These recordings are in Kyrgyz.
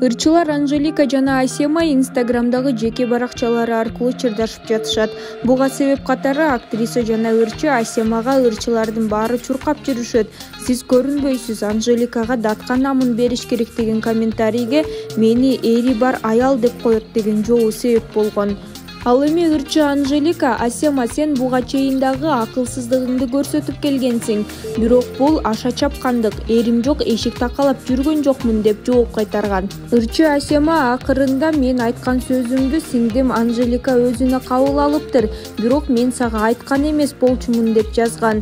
Ырчылар Анжелика жана Асема Инстаграмдагы жеке баракчалары аркылуу чырдашып жатышат. Буга себеп катары актриса жана ырчы Асемага ырчылардын баары чуркап жүрүшөт. Сиз көрүнбөйсүз, Анжеликага датка намын бериш керек деген комментарийге мени эри бар аял деп коет деген жообу себеп болгон. Ал эми ырчы Анжелика: Асема, сен буга чейин дагы акылсыздыгыңды көрсөтүп келгенсиң. Бирок бул аша чапкандык, эрим жок, эшик такалап жүргөн жокмун деп жооп кайтарган. Ырчы Асема акырында: мен айткан сөзүмдү сиңдим Анжелика өзүнө кабыл алыптыр, бирок мен сага айткан эмес болчумун деп жазган.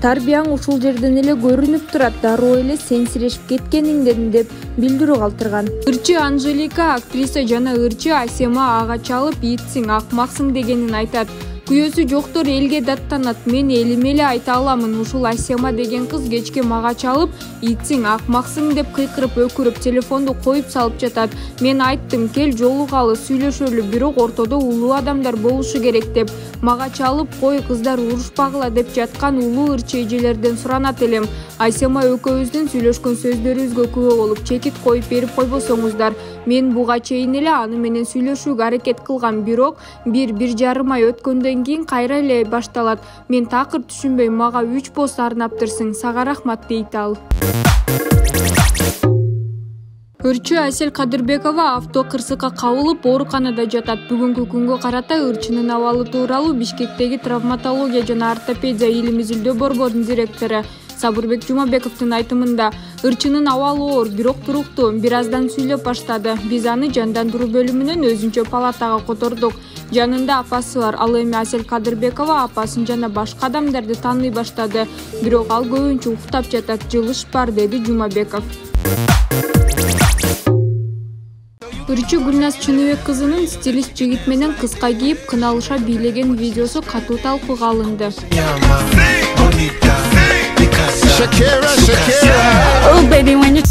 Тарбияң ушул жерден эле көрүнүп турат, дароо эле сенсирешип кеткениңден деп билдирүү калтырган. Ырчы Анжелика актриса жана ырчы Асема ага чалып итсиң, акмаксың дегенин айтат. Күйөөсү жоктор элге даттанат. Мен элиме эле айта аламын, ушул Асема деген кыз кечке мага чалып итсиң, акмаксың деп кыйкырып өкүрүп телефонду коюп салып жатат. Мен айттым, кел жолугалы, сүйлөшөлү, бирок ортодо улуу адамдар болушу керек деп. Мага чалып, кой кыздар урушпагыла деп жаткан улуу ырчы эжелерден суранат элем. Асема экөөбүздүн сүйлөшкөн сөздөрүбүзгө күбө болуп чекит коюп берип койбосоңуздар. Мен буга чейин эле аны менен сүйлөшүүгө аракет кылгам, бирок 1–1,5 ай өткөндөн кийин кайра эле башталат. Мен такыр түшүнбөйм, мага 3 пост арнаптырсың, сага рахмат дейт ал. Ырчы Асель Кадырбекова автокырсыкка кабылып ооруканада жатат. Бүгүнкү күнгө карата ырчынын абалы тууралуу Бишкектеги травматология жана ортопедия илим изилдөө борборунун директору Сабырбек Жумабековдун айтымында, ырчынын абалы оор, бирок туруктуу, бир аздан сүйлөп баштады. Биз аны жандандыруу бөлүмүнөн өзүнчө палатага котордук. Жанында апасы бар. Ал эми Асель Кадырбекова апасын жана башка адамдарды тааный баштады. Бирок ал көбүнчө уктап жатат, жылыш бар, деди Жумабеков. Ырчы Гүлназ Чыныбек кызынын стилист жигит менен кыска кийип кыналыша бийлеген видеосу катуу талкууга алынды. Oh baby, when you